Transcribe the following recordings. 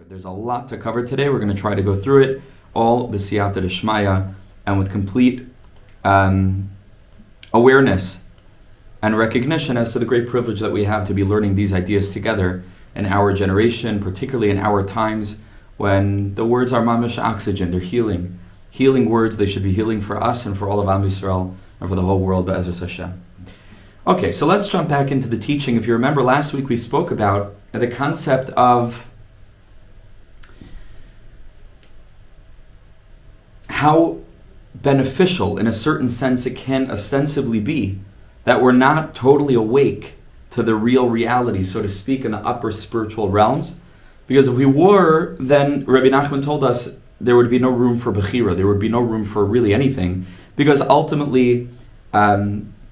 There's a lot to cover today. We're going to try to go through it all b'siyata d'shmaya and with complete awareness and recognition as to the great privilege that we have to be learning these ideas together in our generation, particularly in our times when the words are mamash oxygen. They're healing. Healing words. They should be healing for us and for all of Am Yisrael and for the whole world, be'ezras Hashem. Okay, so let's jump back into the teaching. If you remember, last week we spoke about the concept of how beneficial, in a certain sense, it can ostensibly be that we're not totally awake to the real reality, so to speak, in the upper spiritual realms. Because if we were, then Rebbe Nachman told us there would be no room for bechira, there would be no room for really anything, because ultimately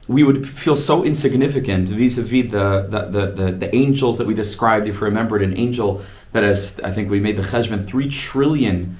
we would feel so insignificant vis-a-vis the angels that we described. If you remembered, an angel that has, I think we made the cheshbon, 3 trillion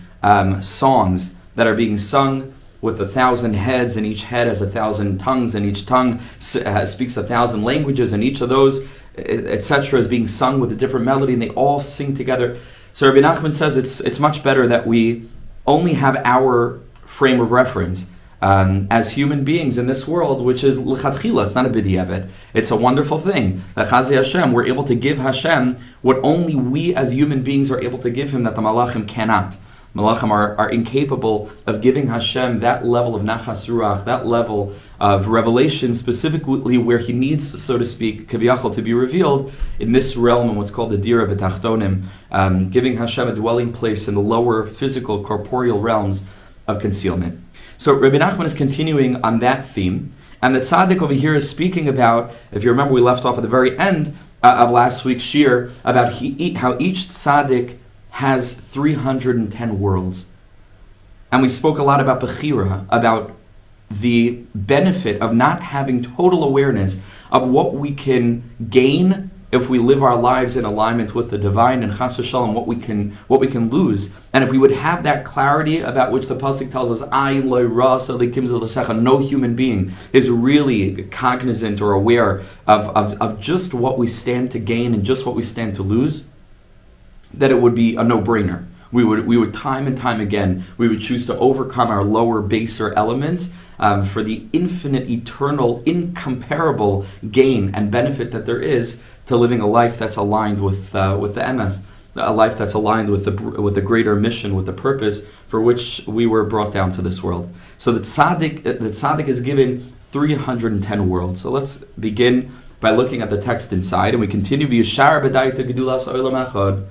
songs that are being sung with 1,000 heads, and each head has 1,000 tongues, and each tongue speaks 1,000 languages, and each of those, etc., is being sung with a different melody, and they all sing together. So Rabbi Nachman says it's much better that we only have our frame of reference as human beings in this world, which is l'chatchila. It's not a b'diavad. It's a wonderful thing. L'chazi Hashem, we're able to give Hashem what only we as human beings are able to give Him, that the malachim cannot. Malachim are incapable of giving Hashem that level of nachas ruach, that level of revelation, specifically where He needs, so to speak, kaviyachol, to be revealed in this realm, in what's called the dira b'tachtonim, giving Hashem a dwelling place in the lower physical, corporeal realms of concealment. So Rebbe Nachman is continuing on that theme, and the tzaddik over here is speaking about, if you remember, we left off at the very end of last week's shir, about how each tzaddik has 310 worlds. And we spoke a lot about Bechira, about the benefit of not having total awareness of what we can gain if we live our lives in alignment with the divine, and chas v'shalom, what we can lose. And if we would have that clarity about which the pasuk tells us, ayin lo rasa likim zelasecha, no human being is really cognizant or aware of just what we stand to gain and just what we stand to lose, that it would be a no-brainer. We would time and time again, we would choose to overcome our lower, baser elements for the infinite, eternal, incomparable gain and benefit that there is to living a life that's aligned with the MS, a life that's aligned with the greater mission, with the purpose for which we were brought down to this world. So the tzaddik is given 310 worlds. So let's begin by looking at the text inside, and we continue. V'yishar b'dayta gedulas olam echad.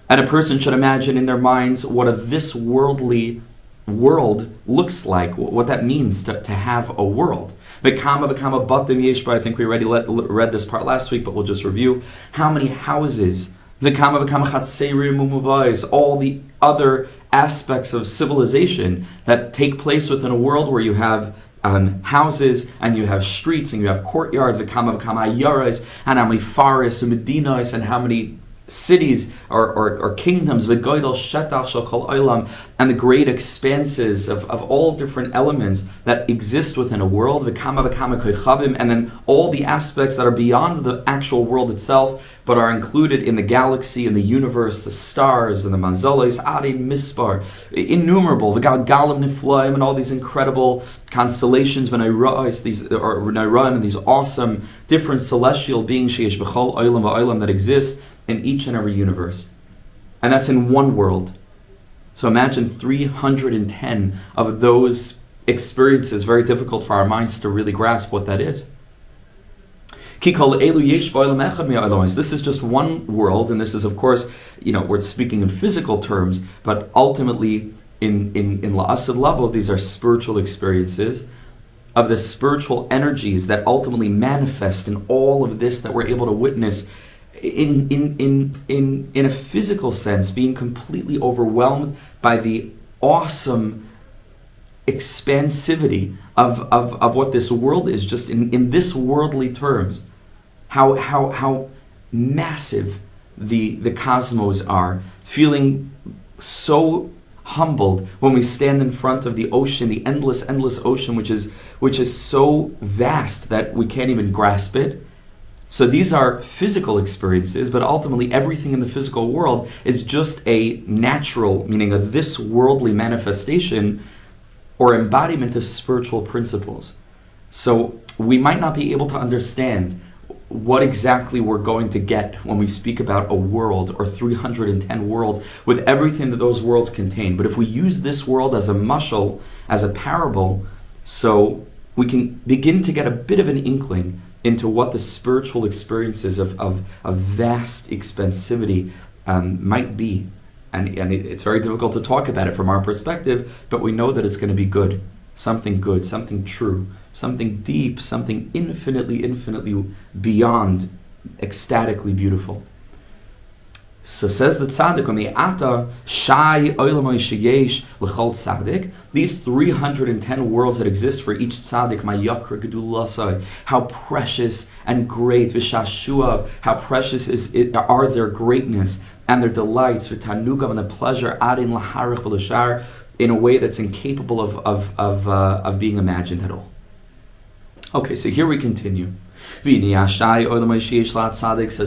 And a person should imagine in their minds what this worldly world looks like, what that means to have a world. V'kama batim yesh ba. I think we already read this part last week, but we'll just review. How many houses? V'kama chatserim umuvais. All the other aspects of civilization that take place within a world where you have houses, and you have streets, and you have courtyards, v'kama hayarais, and how many forests, and medinas, and how many cities or kingdoms, v'goydel shetach shel kol olam, and the great expanses of all different elements that exist within a world, v'kama koichavim, and then all the aspects that are beyond the actual world itself, but are included in the galaxy, in the universe, the stars, and the mazolos, adin mispar, innumerable, v'galgalim niflaim, and all these incredible constellations, v'nayraim, and these awesome different celestial beings, sheyesh b'chol olam v'olam, that exist in each and every universe. And that's in one world. So imagine 310 of those experiences. Very difficult for our minds to really grasp what that is. This is just one world, and this is, of course, we're speaking in physical terms, but ultimately in la'asad lavo, these are spiritual experiences of the spiritual energies that ultimately manifest in all of this that we're able to witness in a physical sense, being completely overwhelmed by the awesome expansivity of what this world is, just in this worldly terms, how massive the cosmos are, feeling so humbled when we stand in front of the ocean, the endless ocean, which is so vast that we can't even grasp it. So these are physical experiences, but ultimately everything in the physical world is just a natural, meaning a this worldly manifestation or embodiment of spiritual principles. So we might not be able to understand what exactly we're going to get when we speak about a world or 310 worlds with everything that those worlds contain. But if we use this world as a mashal, as a parable, so we can begin to get a bit of an inkling into what the spiritual experiences of vast expensivity might be. And it's very difficult to talk about it from our perspective, but we know that it's going to be good, something true, something deep, something infinitely beyond ecstatically beautiful. So says the tzaddik, on the ata shai olamai sheyesh l'chol tzaddik, these 310 worlds that exist for each tzaddik, my yakra gedulasai, how precious and great, v'shashuav, how precious are their greatness and their delights, v'tanugav, and the pleasure, adin laharich v'lashar, in a way that's incapable of being imagined at all. Okay, so here we continue. Says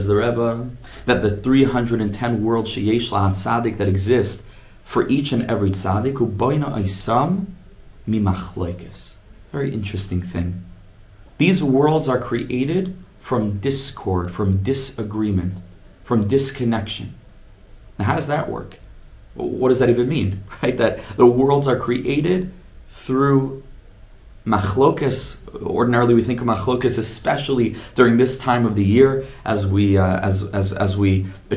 the Rebbe, that the 310 worlds sheyesh la'at tzaddik that exist for each and every tzaddik, hu boina oisam mimachloikis. Very interesting thing. These worlds are created from discord, from disagreement, from disconnection. Now how does that work? What does that even mean? Right? That the worlds are created through machlokas. Ordinarily, we think of machlokas, especially during this time of the year, as we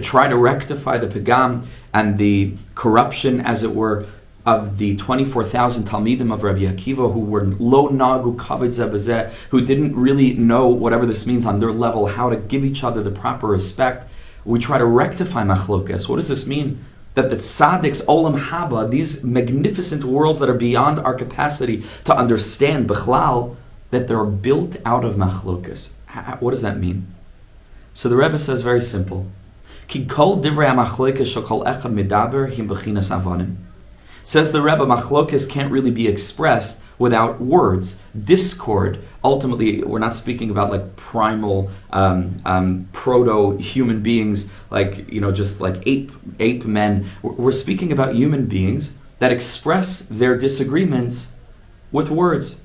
try to rectify the pagam and the corruption, as it were, of the 24,000 talmidim of Rabbi Akiva, who were lo nagu kavod zeh b'zeh, who didn't really know, whatever this means on their level, how to give each other the proper respect. We try to rectify machlokas. What does this mean? That the tzaddiks, olam haba, these magnificent worlds that are beyond our capacity to understand, bichlal, that they're built out of machlokas. What does that mean? So the Rebbe says very simple. Ki kol divrei ha-machlokas shekol echad medaber him bechinas avanim. Says the Rebbe, machlokas can't really be expressed without words. Discord, ultimately, we're not speaking about like primal, proto-human beings, like, just like ape men. We're speaking about human beings that express their disagreements with words.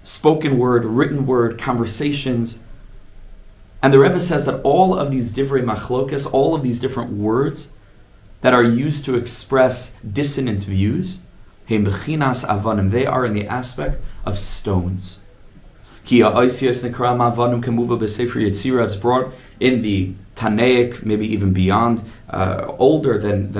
Spoken word, written word, conversations. And the Rebbe says that all of these divrei machlokas, all of these different words that are used to express dissonant views, they are in the aspect of stones. It's brought in the Tanaic, maybe even beyond, older than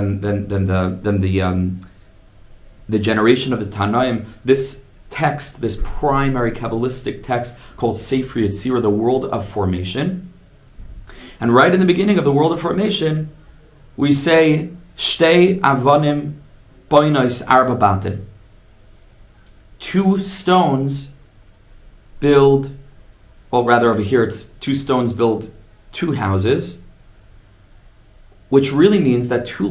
the generation of the Tanaim. This text, this primary Kabbalistic text called Sefer Yetzirah, the world of formation. And right in the beginning of the world of formation, we say, Shtei avanim boinos arba batin. Two stones build, well, rather over here it's two stones build two houses, which really means that two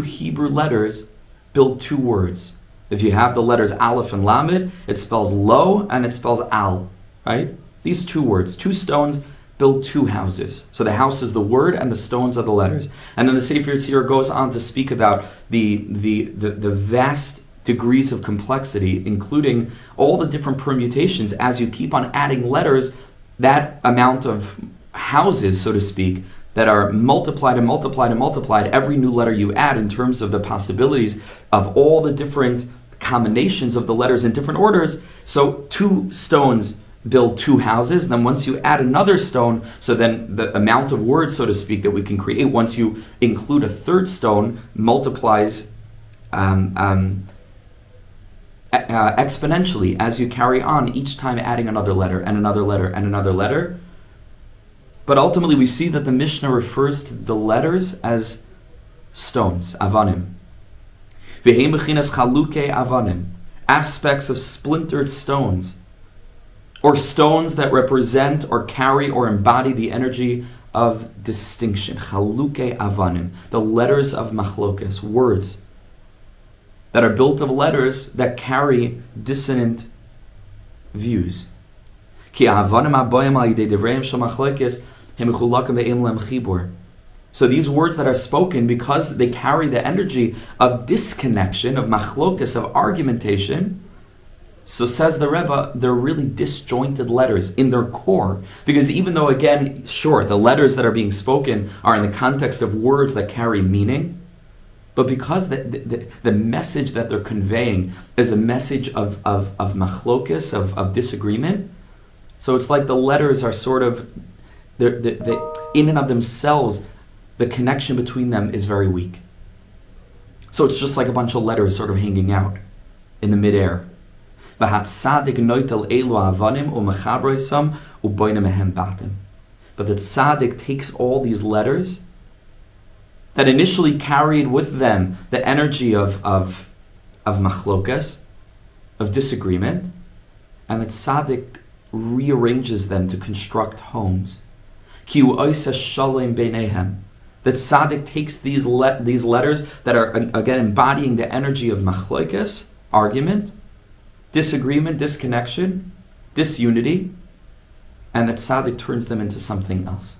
Hebrew letters, build two words. If you have the letters Aleph and Lamed, it spells lo and it spells al, right? These two words, two stones, build two houses. So the house is the word and the stones are the letters. And then the Sefer Yetzirah goes on to speak about the vast degrees of complexity, including all the different permutations. As you keep on adding letters, that amount of houses, so to speak, that are multiplied and multiplied and multiplied, every new letter you add in terms of the possibilities of all the different combinations of the letters in different orders. So two stones build two houses, and then once you add another stone, so then the amount of words, so to speak, that we can create, once you include a third stone, multiplies exponentially as you carry on, each time adding another letter and another letter and another letter. But ultimately we see that the Mishnah refers to the letters as stones, avanim. V'heim b'chinas chaluke avanim, aspects of splintered stones, or stones that represent or carry or embody the energy of distinction. Chaluke avanim, the letters of machlokas, words that are built of letters that carry dissonant views. Ki avanim habayim al yidei divrayim shel machlokas So these words that are spoken, because they carry the energy of disconnection, of machlokas, of argumentation, so says the Rebbe, they're really disjointed letters in their core. Because even though, again, sure, the letters that are being spoken are in the context of words that carry meaning, but because the message that they're conveying is a message of machlokas, of disagreement, so it's like the letters are sort of, they're in and of themselves, the connection between them is very weak. So it's just like a bunch of letters sort of hanging out in the midair. But the tzaddik takes all these letters that initially carried with them the energy of machlokas, of disagreement, and the tzaddik rearranges them to construct homes. The tzaddik takes these letters that are, again, embodying the energy of machlokas, argument, disagreement, disconnection, disunity, and the tzaddik turns them into something else.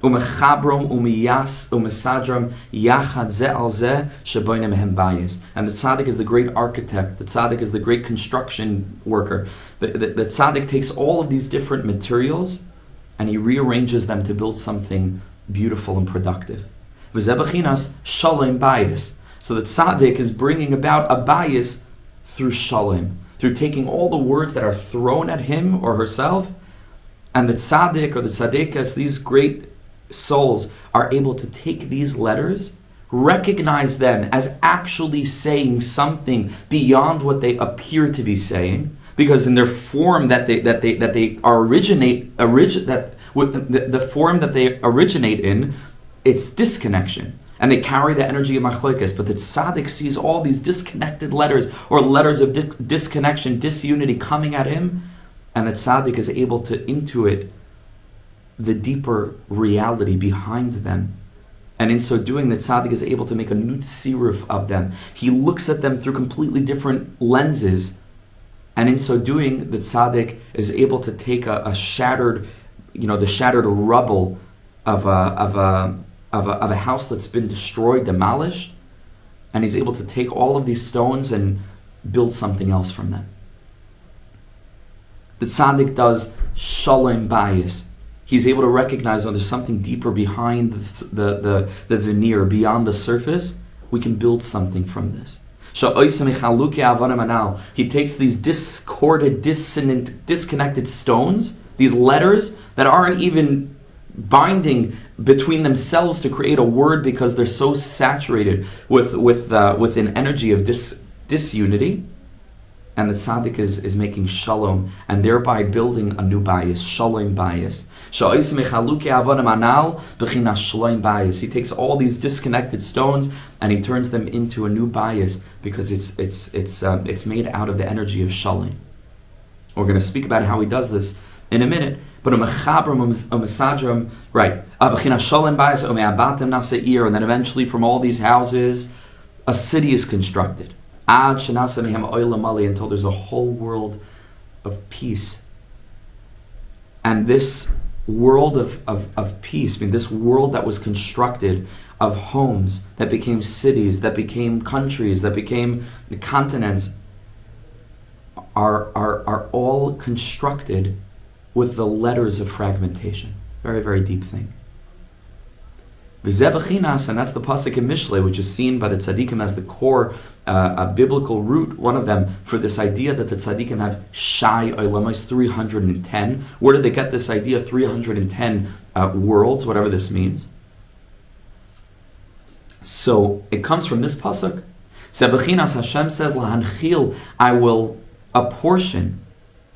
And the tzaddik is the great architect, the tzaddik is the great construction worker. The tzaddik takes all of these different materials and he rearranges them to build something beautiful and productive. So the tzaddik is bringing about a bias through shalom, through taking all the words that are thrown at him or herself, and the tzaddik or the tzaddikas, these great souls, are able to take these letters, recognize them as actually saying something beyond what they appear to be saying, because in their form the form that they originate in, it's disconnection. And they carry the energy of machlokas, but the tzaddik sees all these disconnected letters, or letters of disconnection, disunity coming at him, and the tzaddik is able to intuit the deeper reality behind them. And in so doing, the tzaddik is able to make a new tziruf of them. He looks at them through completely different lenses, and in so doing, the tzaddik is able to take a shattered, the shattered rubble of a house that's been destroyed, demolished, and he's able to take all of these stones and build something else from them. The tzaddik does shalom bayis. He's able to recognize when there's something deeper behind the veneer, beyond the surface. We can build something from this. He takes these discorded, dissonant, disconnected stones, these letters that aren't even binding between themselves to create a word because they're so saturated with an energy of disunity, and the tzaddik is making shalom and thereby building a new bias, shalom bias. He takes all these disconnected stones and he turns them into a new bias because it's made out of the energy of shalom. We're going to speak about how he does this in a minute. But right. And then eventually from all these houses, a city is constructed. Until there's a whole world of peace. And this world of peace, this world that was constructed of homes, that became cities, that became countries, that became the continents, are all constructed with the letters of fragmentation. Very, very deep thing. And that's the pasuk in Mishlei, which is seen by the tzaddikim as the core, a biblical root, one of them, for this idea that the tzaddikim have shai olamais, 310. Where did they get this idea, 310 worlds, whatever this means? So it comes from this pasuk. Sebechinas, Hashem says, lahanchil, I will apportion,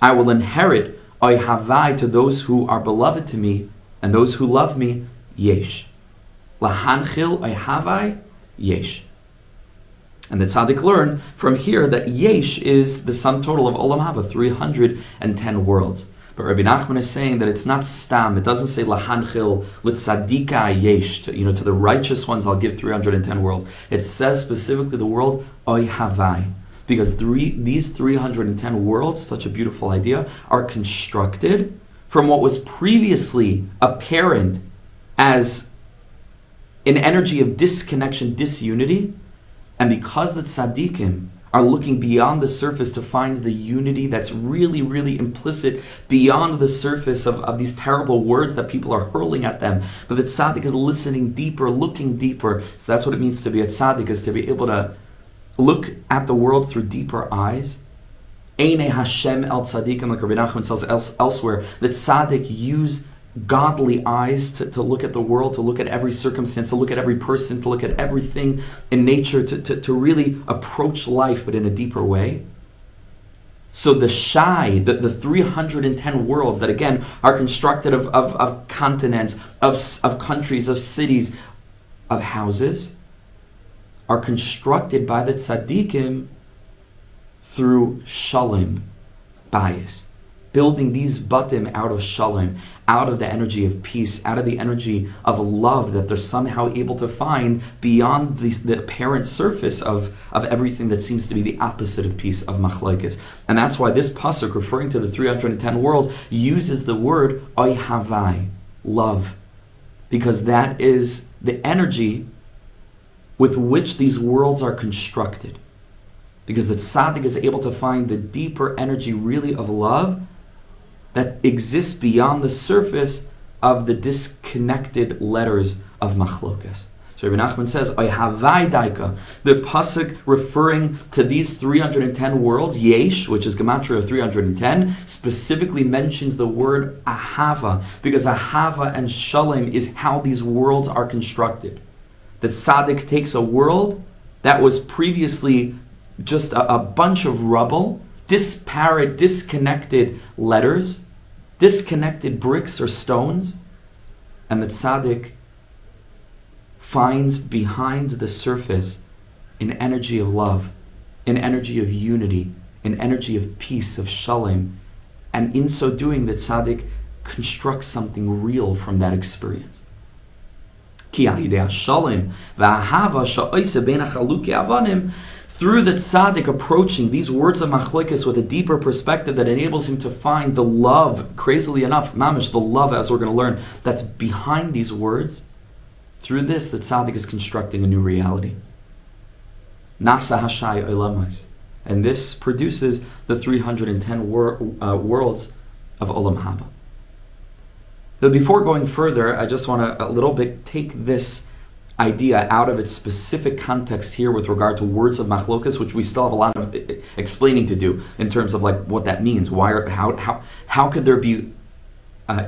I will inherit, oy havai, to those who are beloved to me, and those who love me, yesh. Lahanchil oy havai, yesh. And the tzaddik learn from here that yesh is the sum total of olam haba, 310 worlds. But Rabbi Nachman is saying that it's not stam. It doesn't say lahanchil l'tzaddika yesh. To the righteous ones I'll give 310 worlds. It says specifically the word oy havai. Because these 310 worlds, such a beautiful idea, are constructed from what was previously apparent as an energy of disconnection, disunity, and because the tzaddikim are looking beyond the surface to find the unity that's really, really implicit beyond the surface of these terrible words that people are hurling at them. But the tzaddik is listening deeper, looking deeper. So that's what it means to be a tzaddik, is to be able to look at the world through deeper eyes. Einei Hashem el tzaddikim, like Rebbe Nachman says elsewhere, that tzaddik use godly eyes to look at the world, to look at every circumstance, to look at every person, to look at everything in nature, to really approach life, but in a deeper way. So the the 310 worlds that again are constructed of continents, of countries, of cities, of houses, are constructed by the tzaddikim through shalom, bias. Building these batim out of shalom, out of the energy of peace, out of the energy of love that they're somehow able to find beyond the apparent surface of everything that seems to be the opposite of peace, of machlokes. And that's why this pasuk, referring to the 310 worlds, uses the word oy havai, love, because that is the energy with which these worlds are constructed. Because the tzaddik is able to find the deeper energy really of love that exists beyond the surface of the disconnected letters of machlokas. So Rebbe Nachman says, Oy havai daika, the pasuk referring to these 310 worlds, yesh, which is gematria of 310, specifically mentions the word ahava, because ahava and shalom is how these worlds are constructed. That tzaddik takes a world that was previously just a bunch of rubble, disparate, disconnected letters, disconnected bricks or stones, and the tzaddik finds behind the surface an energy of love, an energy of unity, an energy of peace, of shalom, and in so doing the tzaddik constructs something real from that experience. Ki al yidei hashalom v'ahava sha'oise bein hachaluki avanim, through the tzaddik approaching these words of machlokes with a deeper perspective that enables him to find the love, crazily enough, mamish, the love, as we're going to learn, that's behind these words. Through this, the tzaddik is constructing a new reality. Nasa hashai olamas. And this produces the 310 worlds of Olam Haba. But before going further, I just want to a little bit take this idea out of its specific context here with regard to words of machlokas, which we still have a lot of explaining to do in terms of like what that means. How could there be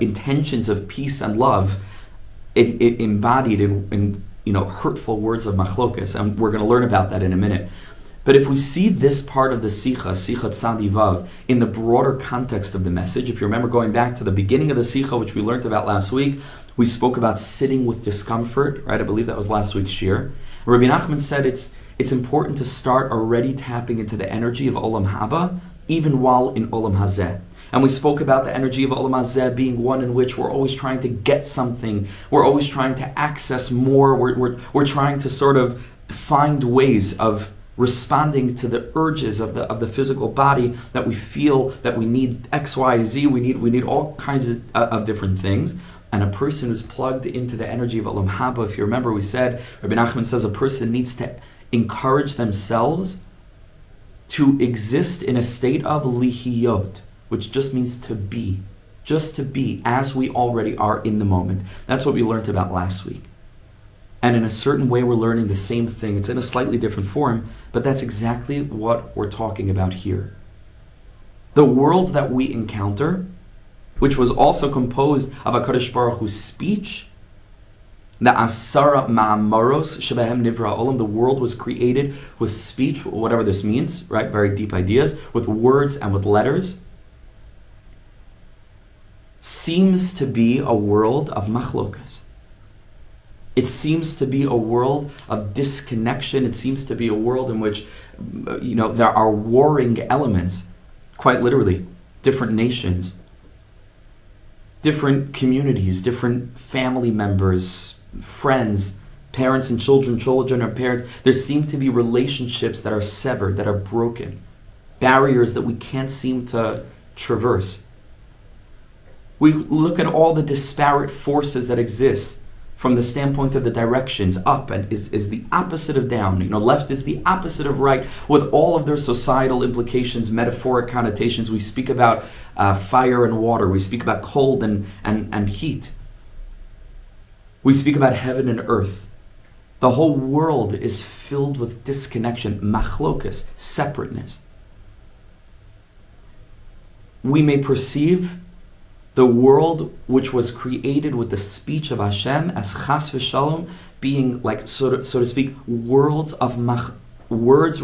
intentions of peace and love embodied in hurtful words of machlokas? And we're going to learn about that in a minute. But if we see this part of the Sicha Tzadi Vav, in the broader context of the message, if you remember going back to the beginning of the Sicha, which we learned about last week, we spoke about sitting with discomfort, right? I believe that was last week's shir. Rabbi Nachman said it's important to start already tapping into the energy of Olam Haba, even while in Olam Hazeh. And we spoke about the energy of Olam Hazeh being one in which we're always trying to get something, we're always trying to access more, we're trying to sort of find ways of responding to the urges of the physical body, that we feel that we need X, Y, Z, we need all kinds of different things. And a person who's plugged into the energy of Olam Haba, if you remember, we said, Rabbi Nachman says a person needs to encourage themselves to exist in a state of lihiyot, which just means to be as we already are in the moment. That's what we learned about last week. And in a certain way, we're learning the same thing. It's in a slightly different form, but that's exactly what we're talking about here. The world that we encounter, which was also composed of HaKadosh Baruch Hu's speech, the Asara Ma'amaros Shebehem Nivra Olam, the world was created with speech, whatever this means, right? Very deep ideas, with words and with letters, seems to be a world of machlokas. It seems to be a world of disconnection. It seems to be a world in which, there are warring elements, quite literally, different nations, different communities, different family members, friends, parents and children, children and parents. There seem to be relationships that are severed, that are broken, barriers that we can't seem to traverse. We look at all the disparate forces that exist from the standpoint of the directions. Up and is the opposite of down. Left is the opposite of right, with all of their societal implications, metaphoric connotations. We speak about fire and water. We speak about cold and heat. We speak about heaven and earth. The whole world is filled with disconnection, machlokas, separateness. We may perceive the world which was created with the speech of Hashem as chas v'shalom, being like, so to speak, words of machlokas.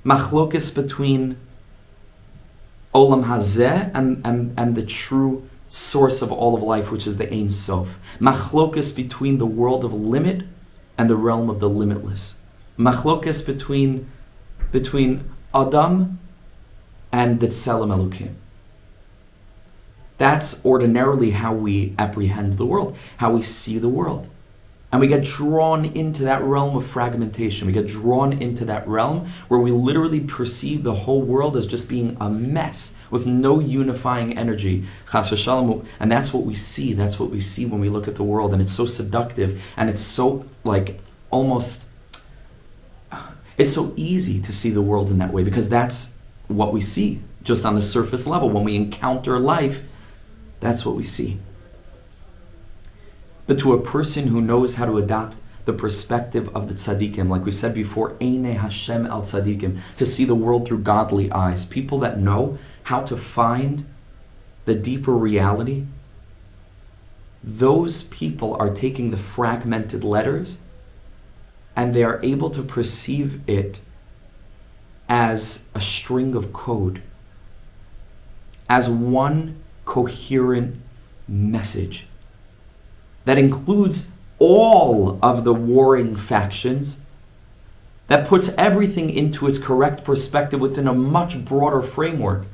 Machlokas between olam hazeh and the true source of all of life, which is the Ein Sof. Machlokas between the world of limit and the realm of the limitless. Machlokas between Adam and the Tselem Elokim. That's ordinarily how we apprehend the world, how we see the world. And we get drawn into that realm of fragmentation. We get drawn into that realm where we literally perceive the whole world as just being a mess with no unifying energy. Chas v'shalom. And that's what we see. That's what we see when we look at the world. And it's so seductive. And it's so it's so easy to see the world in that way, because that's what we see just on the surface level. When we encounter life, that's what we see. But to a person who knows how to adopt the perspective of the tzaddikim, like we said before, Einei Hashem al tzaddikim, to see the world through godly eyes, people that know how to find the deeper reality, those people are taking the fragmented letters and they are able to perceive it as a string of code, as one coherent message that includes all of the warring factions, that puts everything into its correct perspective within a much broader framework,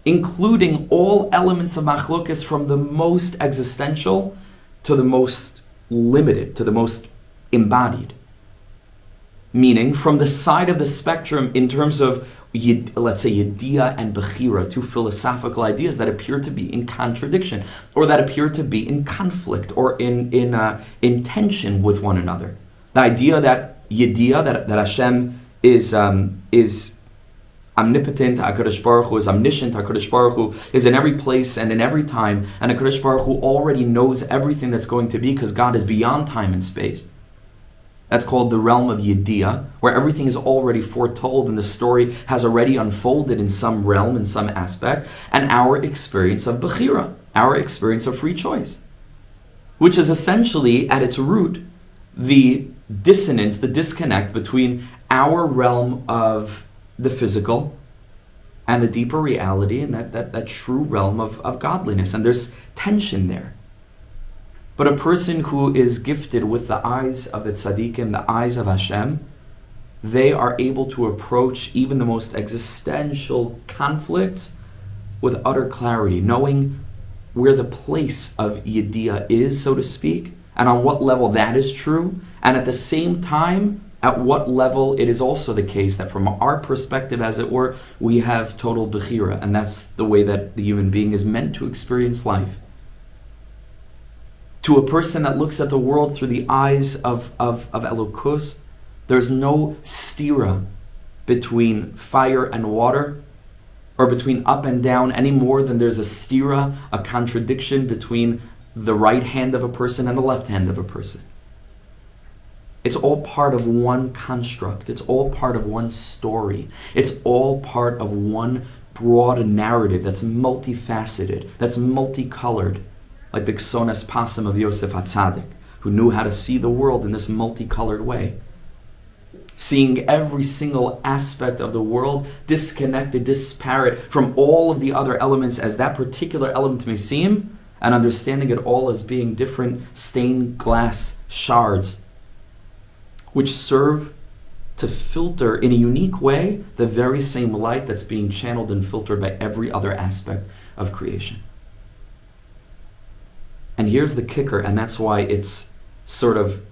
including all elements of machlokas, from the most existential to the most limited, to the most embodied. Meaning, from the side of the spectrum in terms of, let's say, Yediyah and Bechira, two philosophical ideas that appear to be in contradiction, or that appear to be in conflict, or in tension with one another. The idea that Yediyah, that Hashem is omnipotent, HaKadosh Baruch Hu is omniscient, HaKadosh Baruch Hu is in every place and in every time, and HaKadosh Baruch Hu already knows everything that's going to be, because God is beyond time and space. That's called the realm of Yediyah, where everything is already foretold and the story has already unfolded in some realm, in some aspect, and our experience of Bechira, our experience of free choice, which is essentially, at its root, the dissonance, the disconnect between our realm of the physical and the deeper reality, and that true realm of godliness. And there's tension there. But a person who is gifted with the eyes of the tzaddikim, the eyes of Hashem, they are able to approach even the most existential conflicts with utter clarity, knowing where the place of Yediyah is, so to speak, and on what level that is true, and at the same time, at what level it is also the case that from our perspective, as it were, we have total Bechira, and that's the way that the human being is meant to experience life. To a person that looks at the world through the eyes of Elokus, there's no stira between fire and water, or between up and down, any more than there's a stira, a contradiction between the right hand of a person and the left hand of a person. It's all part of one construct. It's all part of one story. It's all part of one broad narrative that's multifaceted, that's multicolored. Like the Ksonas Pasam of Yosef HaTzaddik, who knew how to see the world in this multicolored way. Seeing every single aspect of the world disconnected, disparate from all of the other elements as that particular element may seem, and understanding it all as being different stained glass shards, which serve to filter in a unique way the very same light that's being channeled and filtered by every other aspect of creation. And here's the kicker, and that's why it's sort of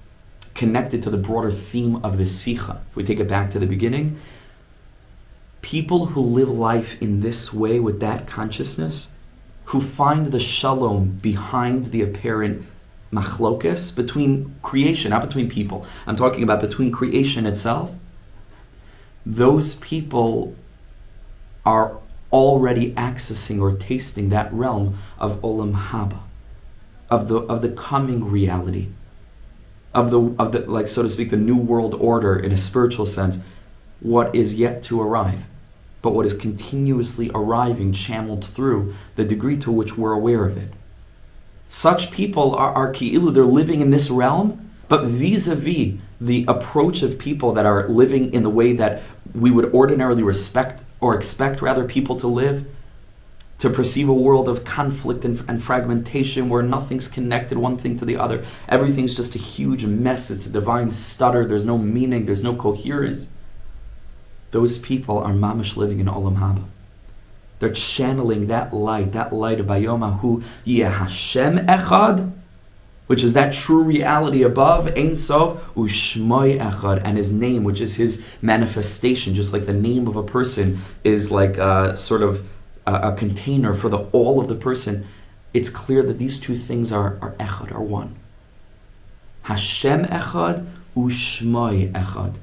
connected to the broader theme of the Sikha. If we take it back to the beginning, People who live life in this way with that consciousness, who find the shalom behind the apparent machlokes between creation, not between people. I'm talking about between creation itself. Those people are already accessing or tasting that realm of olam haba, of the coming reality, of the like, so to speak, the new world order in a spiritual sense, what is yet to arrive, but what is continuously arriving, channeled through the degree to which we're aware of it. Such people are ki'ilu, they're living in this realm, but vis-a-vis the approach of people that are living in the way that we would ordinarily respect or expect rather people to live, to perceive a world of conflict and fragmentation where nothing's connected one thing to the other. Everything's just a huge mess. It's a divine stutter. There's no meaning. There's no coherence. Those people are mamish living in olam haba. They're channeling that light of Bayomahu Yeh Hashem Echad, which is that true reality above, Ein Sof, Ushmoi Echad, and his name, which is his manifestation, just like the name of a person is like a sort of a container for the all of the person. It's clear that these two things are Echad, are one. Hashem Echad, Ushmoi Echad.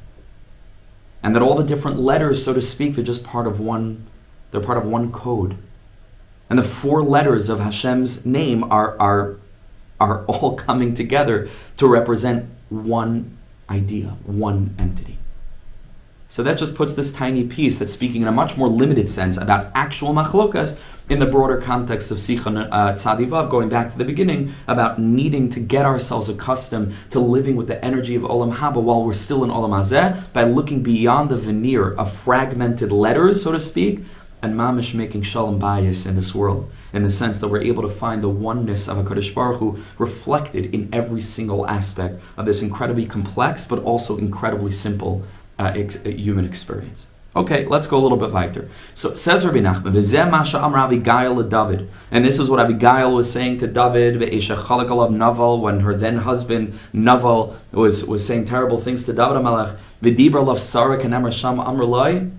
And that all the different letters, so to speak, they're just part of one, they're part of one code. And the 4 letters of Hashem's name are all coming together to represent one idea, one entity. So that just puts this tiny piece that's speaking in a much more limited sense about actual machlokas in the broader context of Sichos HaRan, going back to the beginning, about needing to get ourselves accustomed to living with the energy of Olam Haba while we're still in Olam Hazeh, by looking beyond the veneer of fragmented letters, so to speak, and mamish making shalom bayis in this world, in the sense that we're able to find the oneness of HaKadosh Baruch Hu reflected in every single aspect of this incredibly complex but also incredibly simple human experience. Okay, let's go a little bit weiter. So says Rabbi Nachman, V'zeh masha amra Abigail David, and this is what Abigail was saying to David, Ve'esha chalak alav Naval, when her then husband Naval was saying terrible things to David HaMelech, V'dibra lav Sarah kanemar sham amrulai,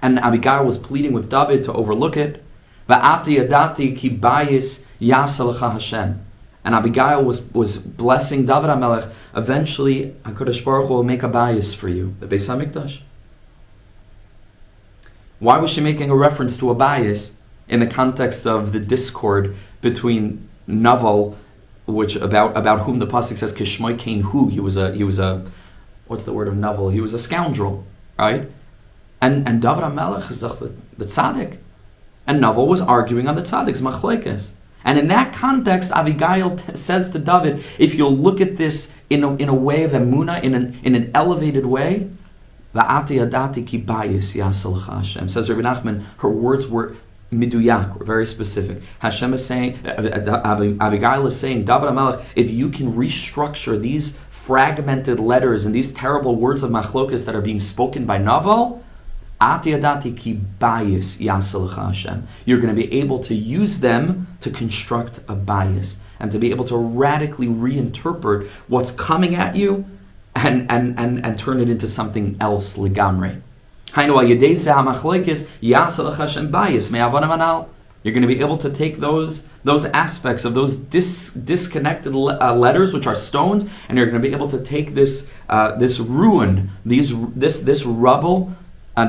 and Abigail was pleading with David to overlook it. Va'ati adati ki bayis yasalecha Hashem. And Abigail was blessing David HaMelech. Eventually, HaKadosh Baruch Hu will make a bayis for you, the Beis HaMikdash. Why was she making a reference to a bayis in the context of the discord between Naval, which about whom the pasuk says Kishmoi Kain Hu? He was a what's the word of Naval? He was a scoundrel, right? And David HaMelech is the tzaddik, and Naval was arguing on the tzaddik's machlekes. And in that context, Abigail says to David, if you'll look at this in a way of emunah, in an elevated way, va'ati adati ki bayis yasalecha Hashem. Says Rebbe Nachman, her words were miduyak, were very specific. Hashem is saying, Abigail is saying, David HaMelech, if you can restructure these fragmented letters and these terrible words of machlokas that are being spoken by Naval, ati adati ki bayis yasalecha Hashem. You're going to be able to use them to construct a bayis and to be able to radically reinterpret what's coming at you and turn it into something else legamre. You're going to be able to take those aspects of those disconnected letters, which are stones, and you're going to be able to take this ruin, this rubble, a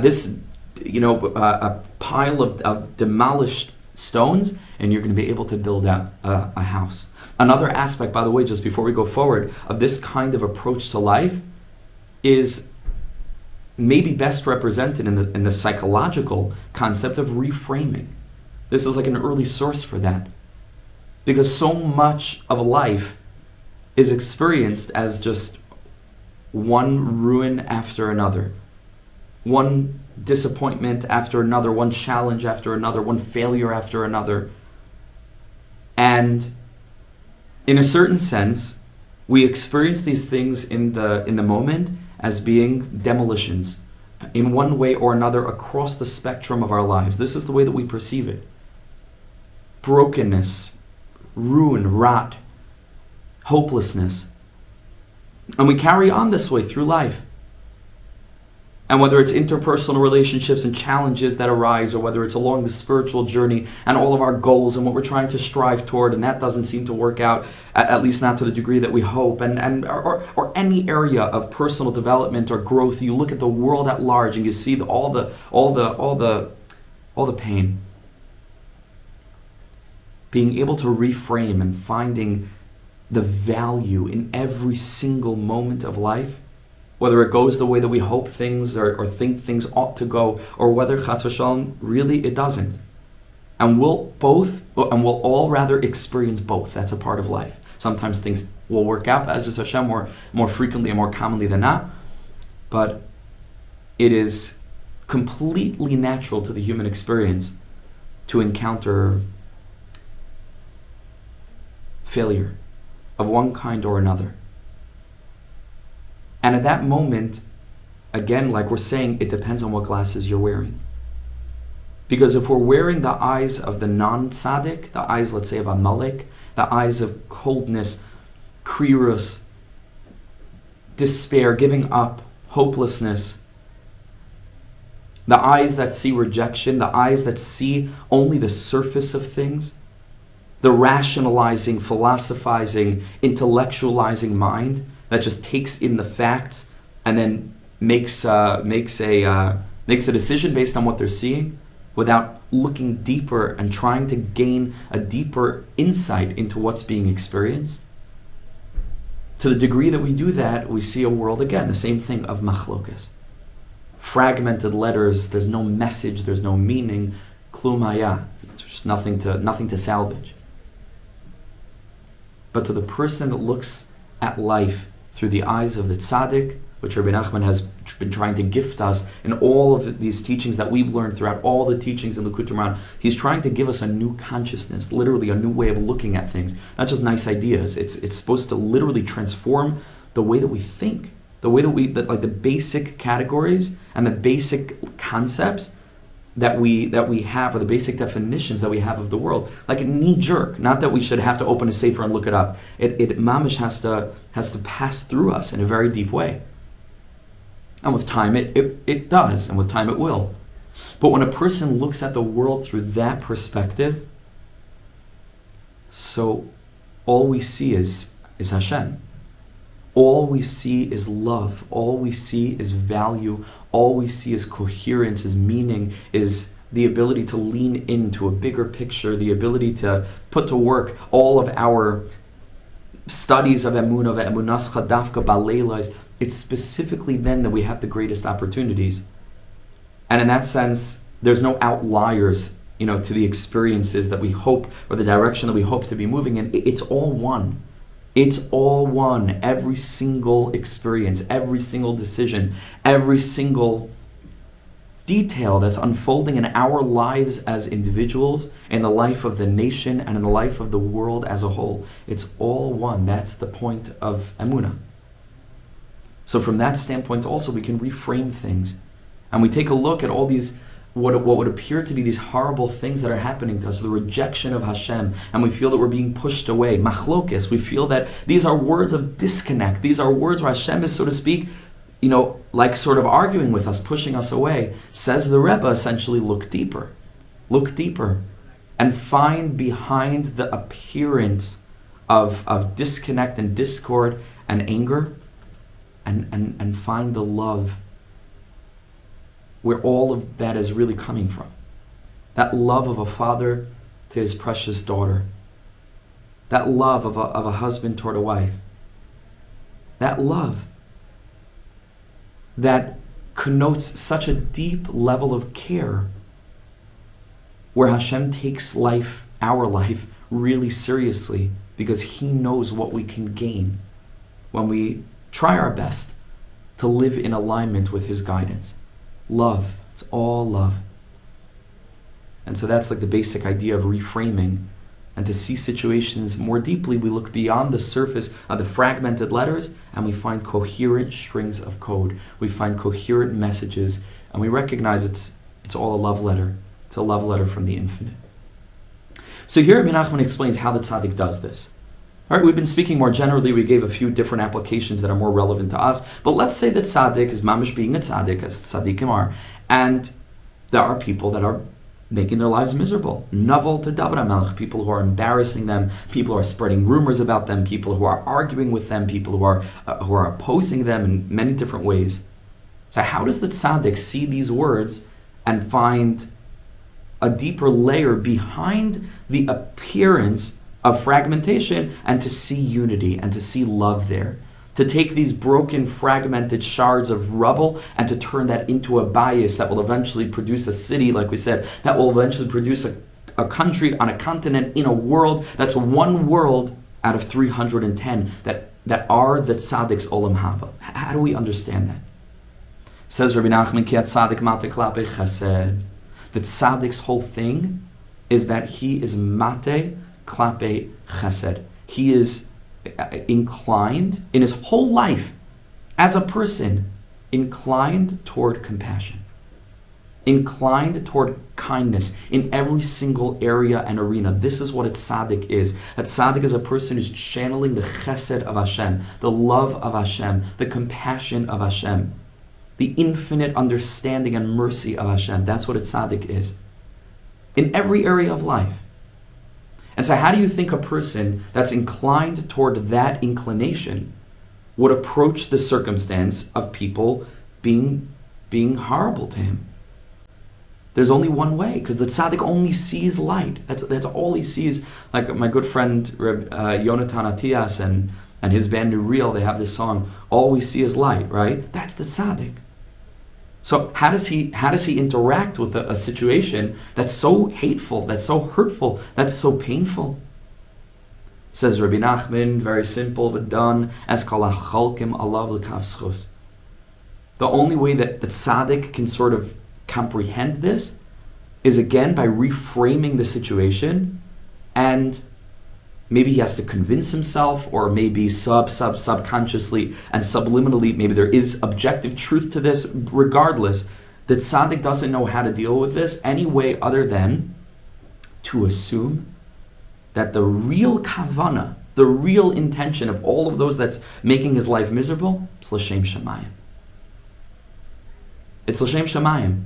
pile of demolished stones, and you're going to be able to build a house. Another aspect, by the way, just before we go forward, of this kind of approach to life is maybe best represented in the psychological concept of reframing. This is like an early source for that, because so much of life is experienced as just one ruin after another, one disappointment after another, one challenge after another, one failure after another. And in a certain sense, we experience these things in the moment as being demolitions in one way or another across the spectrum of our lives. This is the way that we perceive it. Brokenness, ruin, rot, hopelessness. And we carry on this way through life. And whether it's interpersonal relationships and challenges that arise, or whether it's along the spiritual journey and all of our goals and what we're trying to strive toward, and that doesn't seem to work out, at least not to the degree that we hope, or any area of personal development or growth, you look at the world at large and you see all the pain. Being able to reframe and finding the value in every single moment of life, whether it goes the way that we hope things or think things ought to go, or whether chas v'shalom really it doesn't. And we'll all rather experience both. That's a part of life. Sometimes things will work out as is Hashem more frequently and more commonly than not. But it is completely natural to the human experience to encounter failure of one kind or another. And at that moment, again, like we're saying, it depends on what glasses you're wearing. Because if we're wearing the eyes of the non-tzaddik, the eyes, let's say, of Amalek, the eyes of coldness, krirus, despair, giving up, hopelessness, the eyes that see rejection, the eyes that see only the surface of things, the rationalizing, philosophizing, intellectualizing mind that just takes in the facts and then makes a decision based on what they're seeing without looking deeper and trying to gain a deeper insight into what's being experienced. To the degree that we do that, we see a world, again, the same thing, of machlokas. Fragmented letters, there's no message, there's no meaning, klum haya, it's just nothing to salvage. But to the person that looks at life through the eyes of the tzaddik, which Rebbe Nachman has been trying to gift us in all of these teachings that we've learned throughout all the teachings in Likutei Moharan, he's trying to give us a new consciousness, literally a new way of looking at things, not just nice ideas. It's supposed to literally transform the way that we think, the way that like the basic categories and the basic concepts that we have, or the basic definitions that we have of the world, like a knee-jerk. Not that we should have to open a sefer and look it up. It mamish has to pass through us in a very deep way. And with time it does, and with time it will. But when a person looks at the world through that perspective, so all we see is Hashem. All we see is love. All we see is value. All we see is coherence, is meaning, is the ability to lean into a bigger picture, the ability to put to work all of our studies of emunah, emunas chadafka baleilas. It's specifically then that we have the greatest opportunities. And in that sense, there's no outliers, to the experiences that we hope, or the direction that we hope to be moving in. It's all one. It's all one. Every single experience, every single decision, every single detail that's unfolding in our lives as individuals, in the life of the nation, and in the life of the world as a whole. It's all one. That's the point of emunah. So from that standpoint also, we can reframe things. And we take a look at all these, what would appear to be these horrible things that are happening to us, the rejection of Hashem, and we feel that we're being pushed away. Machlokes, we feel that these are words of disconnect. These are words where Hashem is, so to speak, like sort of arguing with us, pushing us away. Says the Rebbe, essentially, look deeper, and find behind the appearance of disconnect and discord and anger, and find the love where all of that is really coming from. That love of a father to his precious daughter. That love of a husband toward a wife. That love that connotes such a deep level of care, where Hashem takes life, our life, really seriously, because He knows what we can gain when we try our best to live in alignment with His guidance. Love. It's all love. And so that's like the basic idea of reframing. And to see situations more deeply, we look beyond the surface of the fragmented letters, and we find coherent strings of code. We find coherent messages, and we recognize it's all a love letter. It's a love letter from the infinite. So here Rebbe Nachman explains how the tzaddik does this. All right, we've been speaking more generally. We gave a few different applications that are more relevant to us. But let's say that tzaddik is mamish being a tzaddik, as tzaddikim are, and there are people that are making their lives miserable. Naval to David HaMelech, people who are embarrassing them, people who are spreading rumors about them, people who are arguing with them, people who are opposing them in many different ways. So how does the tzaddik see these words and find a deeper layer behind the appearance of fragmentation and to see unity and to see love there? To take these broken, fragmented shards of rubble and to turn that into a bias that will eventually produce a city, like we said, that will eventually produce a country on a continent in a world that's one world out of 310 that are the tzaddik's olam haba. How do we understand that? Says Rebbe Nachman, ki tzaddik mate klape chesed. The tzaddik's whole thing is that he is mate klape chesed. He is inclined in his whole life as a person, inclined toward compassion, inclined toward kindness in every single area and arena. This is what a tzaddik is. A tzaddik is a person who's channeling the chesed of Hashem, the love of Hashem, the compassion of Hashem, the infinite understanding and mercy of Hashem. That's what a tzaddik is in every area of life. And so how do you think a person that's inclined toward that inclination would approach the circumstance of people being horrible to him? There's only one way, because the tzaddik only sees light. That's all he sees. Like my good friend Rebbe, Yonatan Atias and his band New Real, they have this song, "All We See Is Light," right? That's the tzaddik. So how does he interact with a situation that's so hateful, that's so hurtful, that's so painful? Says Rabbi Nachman, very simple but done, as kol hacholkim alav l'kav zchus. The only way that the tzaddik can sort of comprehend this is again by reframing the situation, and maybe he has to convince himself, or maybe subconsciously and subliminally, maybe there is objective truth to this. Regardless, the tzaddik doesn't know how to deal with this any way other than to assume that the real kavana, the real intention of all of those that's making his life miserable, is l'shem shamayim. It's l'shem shamayim.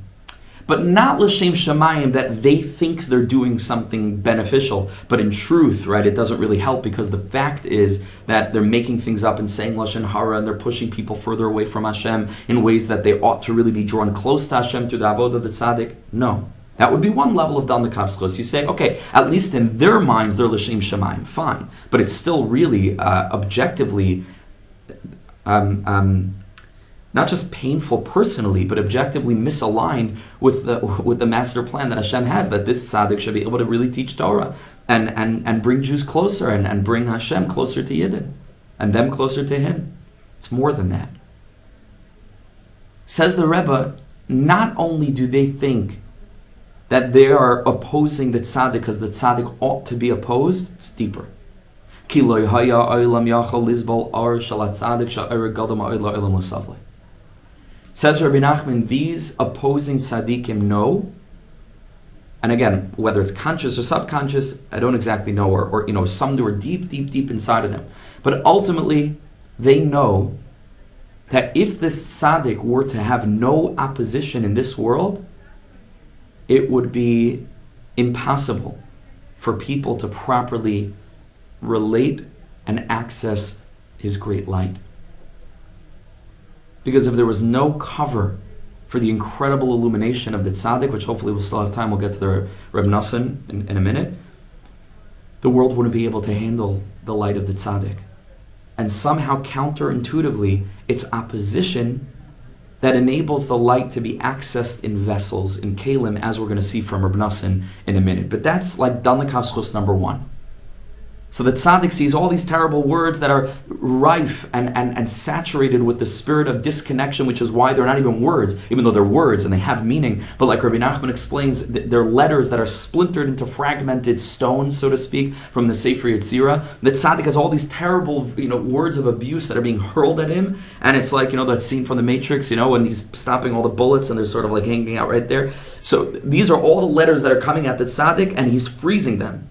But not l'shem shamayim that they think they're doing something beneficial, but in truth, right, it doesn't really help, because the fact is that they're making things up and saying lashon hara, and they're pushing people further away from Hashem in ways that they ought to really be drawn close to Hashem through the avodah of the tzaddik. No. That would be one level of dal l'kav zchus. You say, okay, at least in their minds, they're l'shem shamayim, fine. But it's still really objectively not just painful personally, but objectively misaligned with the master plan that Hashem has, that this tzaddik should be able to really teach Torah and bring Jews closer and bring Hashem closer to Yidden and them closer to Him. It's more than that. Says the Rebbe, not only do they think that they are opposing the tzaddik because the tzaddik ought to be opposed, it's deeper. Ki lo haya olam yachol lizbal ar shel tzaddik sha'ir gadol ma'olam l'savlei. Says Rabbi Nachman, these opposing tzaddikim know, and again, whether it's conscious or subconscious, I don't exactly know, or somewhere deep inside of them, but ultimately they know that if this tzaddik were to have no opposition in this world, it would be impossible for people to properly relate and access his great light. Because if there was no cover for the incredible illumination of the tzaddik, which hopefully we'll still have time, we'll get to the Reb Nosson in a minute, the world wouldn't be able to handle the light of the tzaddik. And somehow counterintuitively, it's opposition that enables the light to be accessed in vessels, in kelim, as we're going to see from Reb Nosson in a minute. But that's like dal l'kav zchus number one. So the tzaddik sees all these terrible words that are rife and saturated with the spirit of disconnection, which is why they're not even words, even though they're words and they have meaning. But like Rabbi Nachman explains, they're letters that are splintered into fragmented stones, so to speak, from the Sefer Yetzirah. The tzaddik has all these terrible, words of abuse that are being hurled at him. And it's like, that scene from The Matrix, when he's stopping all the bullets and they're sort of like hanging out right there. So these are all the letters that are coming at the tzaddik, and he's freezing them.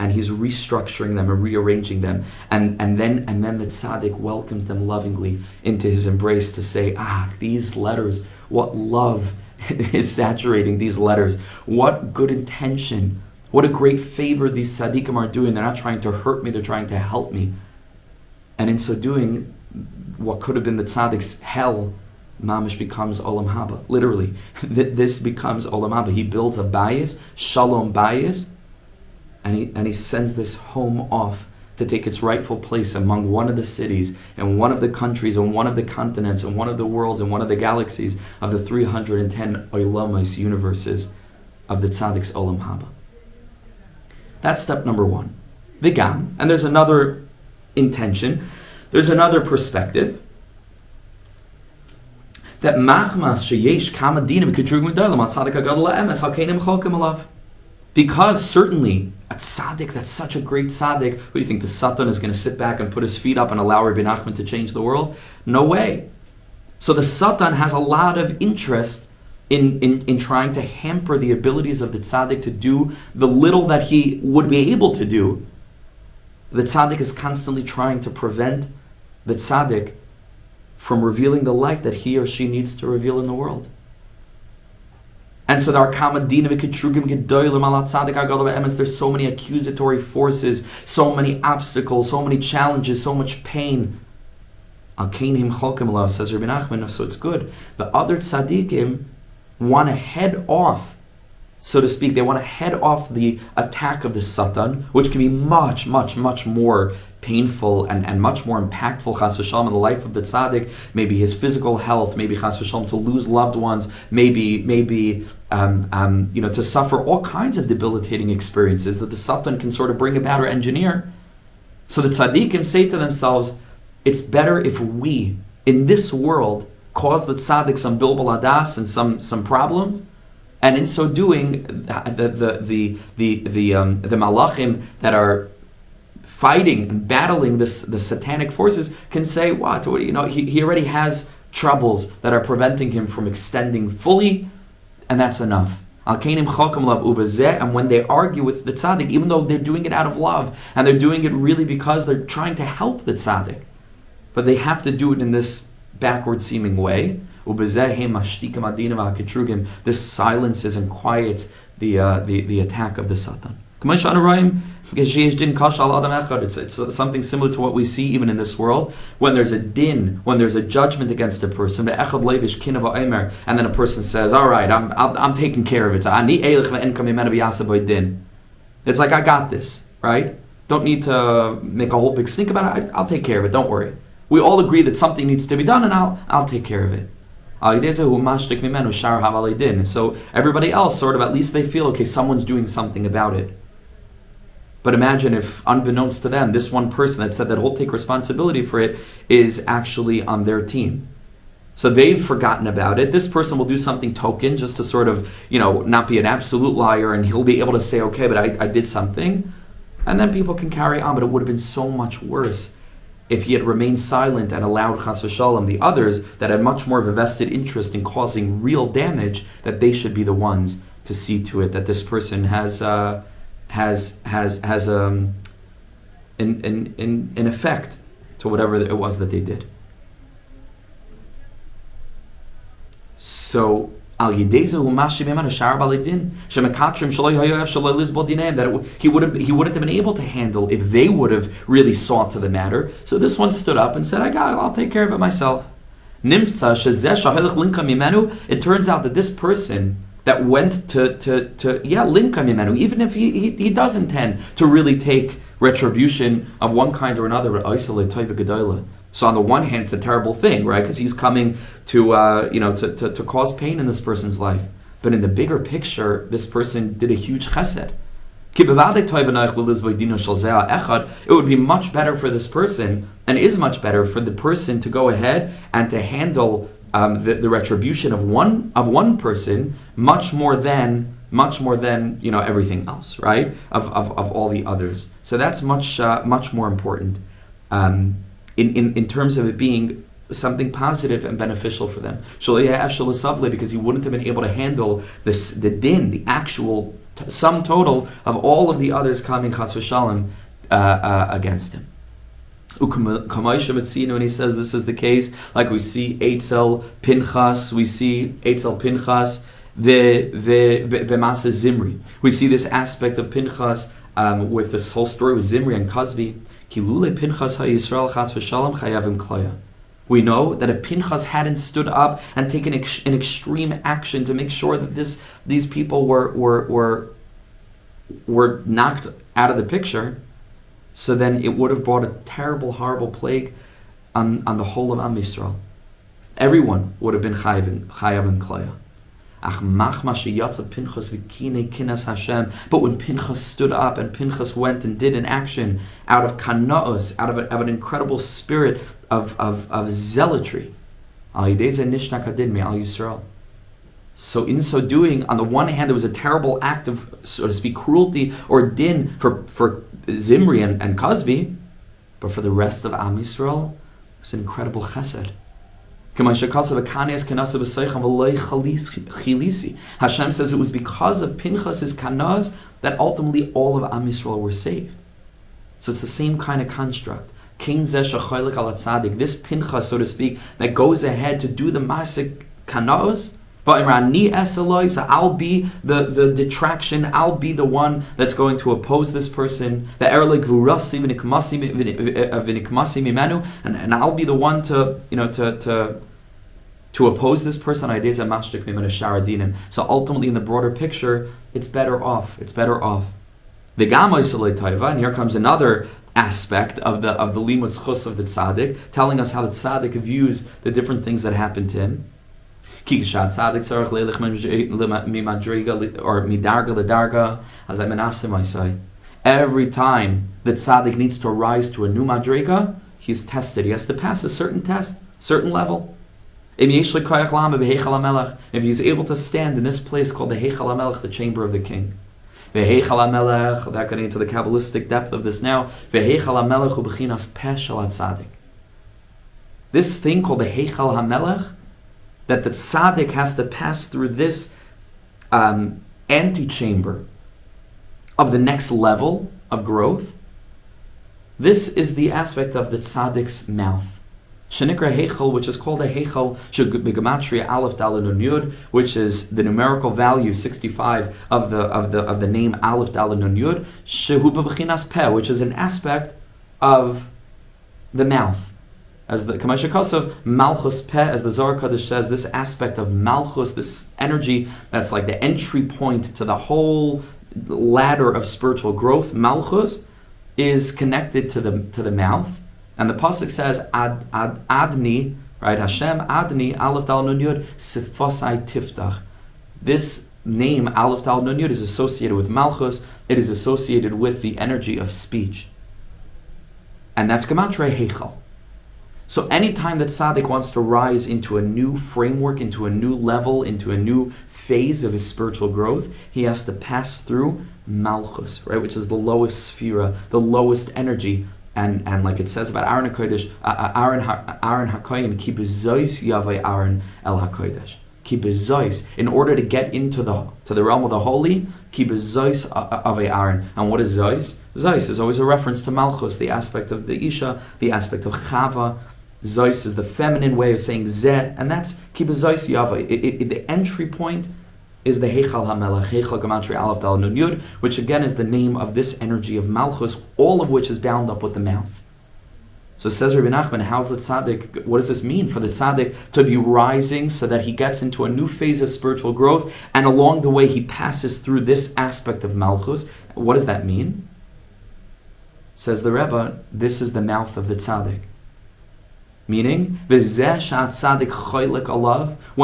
and he's restructuring them and rearranging them, and then the tzaddik welcomes them lovingly into his embrace to say, these letters, what love is saturating these letters, what good intention, what a great favor these tzaddikim are doing. They're not trying to hurt me, they're trying to help me. And in so doing, what could have been the tzaddik's hell, mamish becomes olam haba. Literally, this becomes olam haba. He builds a bayis, shalom bayis, and he sends this home off to take its rightful place among one of the cities and one of the countries and one of the continents and one of the worlds and one of the galaxies of the 310 olamais universes of the tzaddik's olam haba. That's step number one. Vigam, and there's another intention, there's another perspective, that machmas sheyesh kama dinim k'trugim d'olam tzaddik hagadol ha'emes halkenim cholkim alav. Because certainly a tzaddik that's such a great tzaddik, what do you think, the Satan is going to sit back and put his feet up and allow Rebbe Nachman to change the world? No way. So the Satan has a lot of interest in trying to hamper the abilities of the tzaddik to do the little that he would be able to do. The tzaddik is constantly trying to prevent the tzaddik from revealing the light that he or she needs to reveal in the world. And so there are there's so many accusatory forces, so many obstacles, so many challenges, so much pain. Says Rebbe Nachman, so it's good. The other tzaddikim want to head off, so to speak, they want to head off the attack of the Satan, which can be much, much, much more painful and much more impactful, chas v'shalom, in the life of the tzaddik. Maybe his physical health, maybe chas v'shalom to lose loved ones, maybe to suffer all kinds of debilitating experiences that the Satan can sort of bring about or engineer. So the tzaddikim say to themselves, it's better if we, in this world, cause the tzaddik some bilbul adas and some problems, and in so doing, the malachim that are fighting and battling the satanic forces can say, what he already has troubles that are preventing him from extending fully, and that's enough. And when they argue with the tzaddik, even though they're doing it out of love, and they're doing it really because they're trying to help the tzaddik, but they have to do it in this backward-seeming way. This silences and quiets the attack of the Satan. It's something similar to what we see even in this world. When there's a din, when there's a judgment against a person, and then a person says, all right, I'm taking care of it. It's like, I got this, right? Don't need to make a whole big stink about it. I'll take care of it, don't worry. We all agree that something needs to be done, and I'll take care of it. So everybody else sort of, at least they feel, okay, someone's doing something about it. But imagine if, unbeknownst to them, this one person that said that he'll take responsibility for it is actually on their team. So they've forgotten about it. This person will do something token just to sort of, not be an absolute liar, and he'll be able to say, okay, but I did something. And then people can carry on, but it would have been so much worse if he had remained silent and allowed chas v'shalom, the others that had much more of a vested interest in causing real damage, that they should be the ones to see to it that this person has an effect to whatever it was that they did. So that he wouldn't have been able to handle if they would have really sought to the matter. So this one stood up and said, I got it, I'll take care of it myself. It turns out that this person that went to linka mimenu, even if he does intend to really take retribution of one kind or another, so on the one hand, it's a terrible thing, right? Because he's coming to cause pain in this person's life. But in the bigger picture, this person did a huge chesed. It would be much better for this person, and is much better for the person to go ahead and to handle the retribution of one person much more than everything else, right? Of all the others. So that's much more important. In terms of it being something positive and beneficial for them. Because he wouldn't have been able to handle the din, the actual sum total of all of the others coming chas v'shalom against him. When he says this is the case, like we see Eitzel Pinchas, B'Masa Zimri. We see this aspect of Pinchas with this whole story with Zimri and Kozbi. Kilule Pinchas HaYisrael Chas V'Shalom Chayavim Klaya. We know that if Pinchas hadn't stood up and taken an extreme action to make sure that these people were knocked out of the picture, so then it would have brought a terrible, horrible plague on the whole of Am Yisrael. Everyone would have been chayav and klaya. But when Pinchas stood up and Pinchas went and did an action out of kanaos, out of an incredible spirit of zealotry, so in so doing, on the one hand, it was a terrible act of, so to speak, cruelty or din for Zimri and Kozbi, but for the rest of Am Yisrael, it was an incredible chesed. Hashem says it was because of Pinchas's kanaz that ultimately all of Am Yisrael were saved. So it's the same kind of construct. King Zeh Shechoylek al tzaddik, this Pinchas, so to speak, that goes ahead to do the masik kanaz. So I'll be the detraction, I'll be the one that's going to oppose this person, and I'll be the one to oppose this person. So ultimately in the broader picture, it's better off. And here comes another aspect of the limud chus of the tzaddik, telling us how the tzaddik views the different things that happen to him. Or midarga ledarga, as I menasim I say. Every time the tzaddik needs to rise to a new madriga, he's tested. He has to pass a certain test, certain level. If he's able to stand in this place called the Heichal HaMelech, the chamber of the king. Without getting into the Kabbalistic depth of this now, this thing called the Heichal HaMelech, that the tzaddik has to pass through this antechamber of the next level of growth. This is the aspect of the tzaddik's mouth. Shenikra Heichal, which is called a Heichal Begematria Aleph Daled Nun Yud, which is the numerical value 65 of the name Aleph Daled Nun Yud, Shehu Bebechinas Peh, which is an aspect of the mouth. As the Kamasha Kosav, Malchus Peh, as the Zohar Kodesh says, this aspect of Malchus, this energy that's like the entry point to the whole ladder of spiritual growth, Malchus, is connected to the mouth. And the pasuk says, Adni, right? Hashem Adni, Aleph Dal Nun Yud, Sifosai Tiftach. This name, Aleph Dal Nun Yud, is associated with Malchus. It is associated with the energy of speech. And that's Gematria Heichal. So anytime that tzaddik wants to rise into a new framework, into a new level, into a new phase of his spiritual growth, he has to pass through Malchus, right, which is the lowest sphera, the lowest energy. And like it says about Aaron HaKodesh, Aaron HaKoyin, ki bezois yavai Aaron el HaKodesh. Ki bezois, in order to get into the realm of the holy, ki bezois avai Aaron. And what is zois? Zois is always a reference to Malchus, the aspect of the Isha, the aspect of Chava. Zois is the feminine way of saying zeh, and that's ki bezois yavai. The entry point is the Heichal HaMelech, Heichal Gematria Aleph Dal Nun Yud, which again is the name of this energy of Malchus, all of which is bound up with the mouth. So says Rebbe Nachman, how's the tzaddik, what does this mean for the tzaddik to be rising so that he gets into a new phase of spiritual growth, and along the way he passes through this aspect of Malchus? What does that mean? Says the Rebbe, this is the mouth of the tzaddik. Meaning, when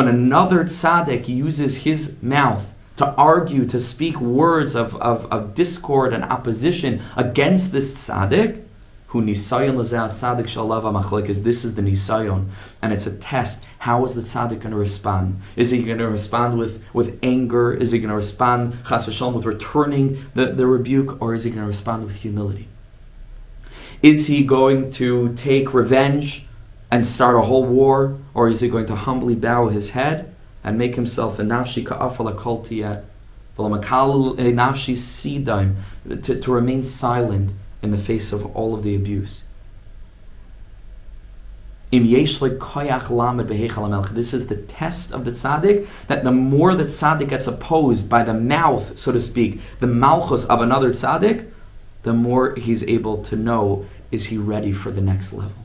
another tzaddik uses his mouth to argue, to speak words of discord and opposition against this tzaddik, who nisayon l'zeh tzaddik shalav ha'machlekes, this is the nisayon, and it's a test. How is the tzaddik going to respond? Is he going to respond with anger? Is he going to respond, chas v'shalom, with returning the rebuke? Or is he going to respond with humility? Is he going to take revenge and start a whole war, or is he going to humbly bow his head and make himself a nafshi ka'afala kol tiyeh, to remain silent in the face of all of the abuse. This is the test of the tzaddik, that the more the tzaddik gets opposed by the mouth, so to speak, the malchus of another tzaddik, the more he's able to know, is he ready for the next level?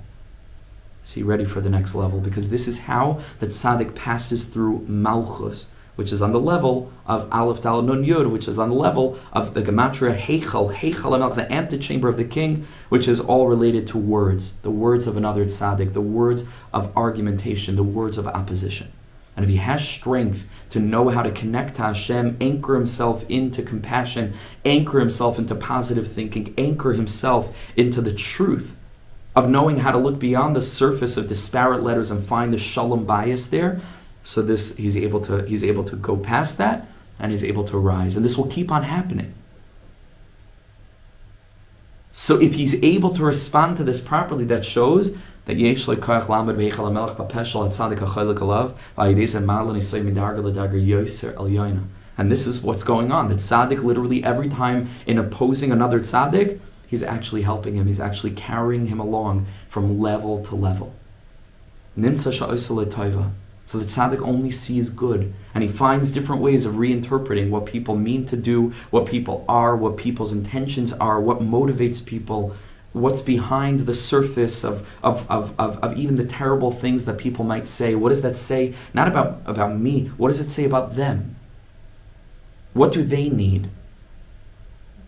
Is he ready for the next level? Because this is how the tzaddik passes through malchus, which is on the level of Aleph Daled Nun Yud, which is on the level of the gematria Heichal HaMelech, the antechamber of the king, which is all related to words, the words of another tzaddik, the words of argumentation, the words of opposition. And if he has strength to know how to connect to Hashem, anchor himself into compassion, anchor himself into positive thinking, anchor himself into the truth of knowing how to look beyond the surface of disparate letters and find the shalom bias there, so this he's able to go past that, and he's able to rise. And this will keep on happening. So if he's able to respond to this properly, that shows that yesh lo koach lamed beichal hamelech b'peshel hatzadik hacholik alav v'ayidei zeh ma'al nisay midarga l'dagar yoser el yoina. And this is what's going on. The tzaddik, literally every time in opposing another tzaddik, he's actually helping him. He's actually carrying him along from level to level. Nimtza sha'oseh l'toiva. So the tzaddik only sees good, and he finds different ways of reinterpreting what people mean to do, what people are, what people's intentions are, what motivates people, what's behind the surface of even the terrible things that people might say. What does that say? Not about me. What does it say about them? What do they need?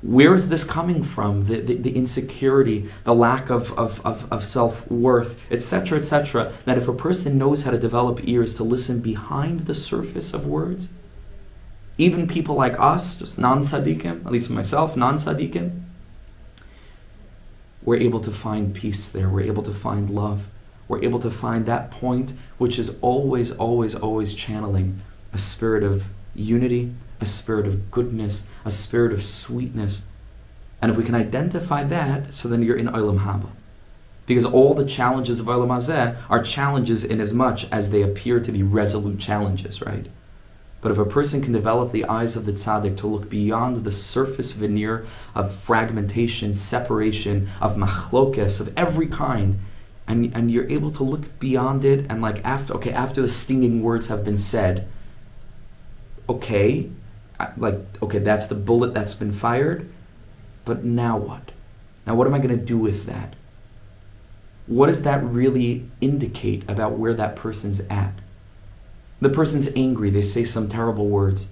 Where is this coming from? The insecurity, the lack of self-worth, etc., etc. That if a person knows how to develop ears to listen behind the surface of words, even people like us, just non-tzaddikim, at least myself, non-tzaddikim, we're able to find peace there. We're able to find love. We're able to find that point which is always, always, always channeling a spirit of unity, a spirit of goodness, a spirit of sweetness. And if we can identify that, so then you're in Olam Haba. Because all the challenges of Olam Hazeh are challenges in as much as they appear to be resolute challenges, right? But if a person can develop the eyes of the tzaddik to look beyond the surface veneer of fragmentation, separation, of machlokes, of every kind, and you're able to look beyond it, and after the stinging words have been said, okay, that's the bullet that's been fired, but now what? Now what am I going to do with that? What does that really indicate about where that person's at? The person's angry, they say some terrible words.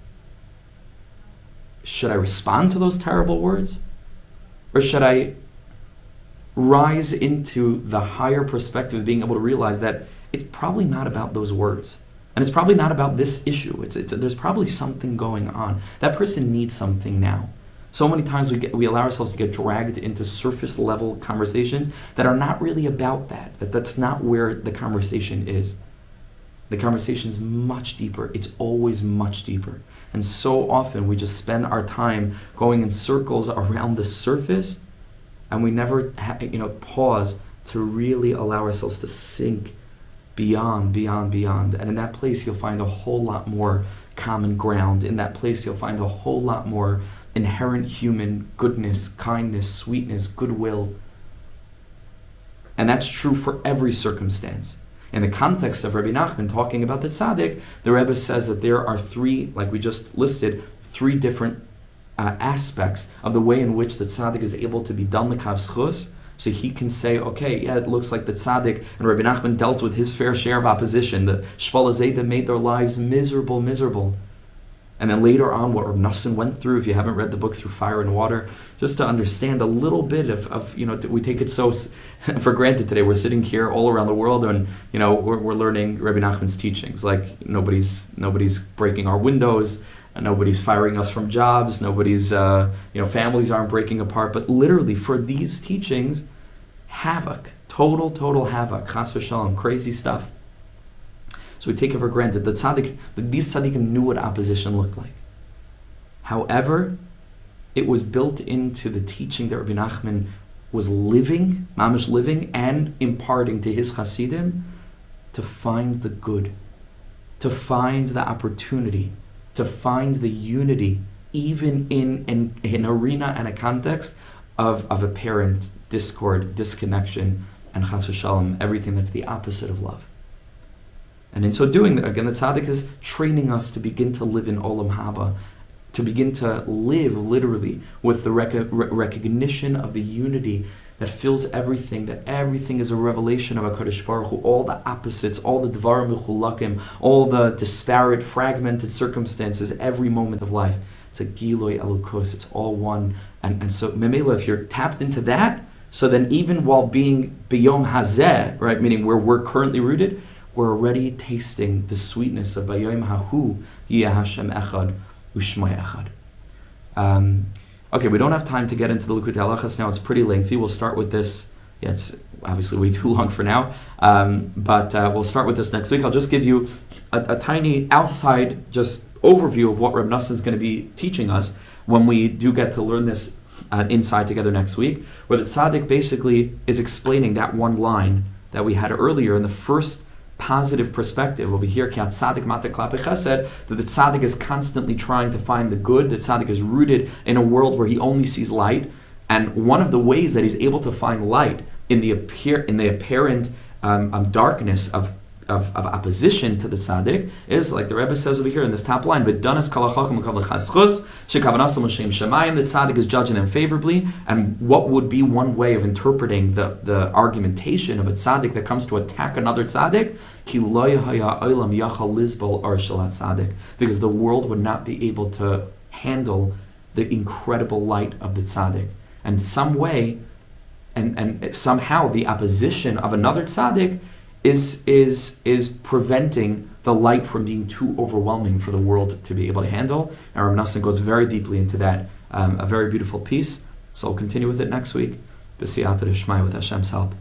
Should I respond to those terrible words? Or should I rise into the higher perspective of being able to realize that it's probably not about those words? And it's probably not about this issue. There's probably something going on. That person needs something now. So many times we allow ourselves to get dragged into surface level conversations that are not really about that. That's not where the conversation is. The conversation is much deeper. It's always much deeper. And so often we just spend our time going in circles around the surface, and we never pause to really allow ourselves to sink beyond. And in that place, you'll find a whole lot more common ground. In that place, you'll find a whole lot more inherent human goodness, kindness, sweetness, goodwill. And that's true for every circumstance. In the context of Rebbe Nachman talking about the tzaddik, the Rebbe says that there are three, like we just listed, three different aspects of the way in which the tzaddik is able to be dal l'kav zchus. So he can say, okay, yeah, it looks like the tzaddik and Rebbe Nachman dealt with his fair share of opposition. The Shpala Zayda made their lives miserable. And then later on, what Reb Nosson went through, if you haven't read the book Through Fire and Water, just to understand a little bit of we take it so for granted today. We're sitting here all around the world, and we're learning Rebbe Nachman's teachings. Like nobody's breaking our windows, nobody's firing us from jobs, nobody's families aren't breaking apart. But literally for these teachings, havoc, total havoc, chas v'shalom, crazy stuff. So we take it for granted. These tzaddikim knew what opposition looked like. However, it was built into the teaching that Rabbi Nachman was living, mamish living, and imparting to his chassidim, to find the good, to find the opportunity, to find the unity even in an arena and a context of apparent discord, disconnection, and chas v'shalom, everything that's the opposite of love. And in so doing, again, the tzaddik is training us to begin to live in olam haba, to begin to live literally with the recognition of the unity that fills everything, that everything is a revelation of HaKadosh Baruch Hu, all the opposites, all the dvarim mechulakim, all the disparate, fragmented circumstances, every moment of life. It's a Giloi Elokus, it's all one. And so, Memela, if you're tapped into that, so then even while being Biyom Hazeh, right, meaning where we're currently rooted, we're already tasting the sweetness of Bayom Hahu, Yeh Hashem Echad, Ushmai Echad. Okay, we don't have time to get into the Likutei Halachos now. It's pretty lengthy. We'll start with this. Yeah, it's obviously way too long for now. But we'll start with this next week. I'll just give you a tiny outside just overview of what Reb Nosson is going to be teaching us when we do get to learn this inside together next week, where the tzaddik basically is explaining that one line that we had earlier in the first positive perspective over here, that the tzaddik is constantly trying to find the good. The tzaddik is rooted in a world where he only sees light, and one of the ways that he's able to find light in the apparent darkness of opposition to the tzaddik is, like the Rebbe says over here in this top line, the tzaddik is judging them favorably. And what would be one way of interpreting the argumentation of a tzaddik that comes to attack another tzaddik? Because the world would not be able to handle the incredible light of the tzaddik. And some way, and somehow the opposition of another tzaddik is preventing the light from being too overwhelming for the world to be able to handle. And Reb Nosson goes very deeply into that. A very beautiful piece. So I'll continue with it next week. B'siyata d'shmai, with Hashem's help.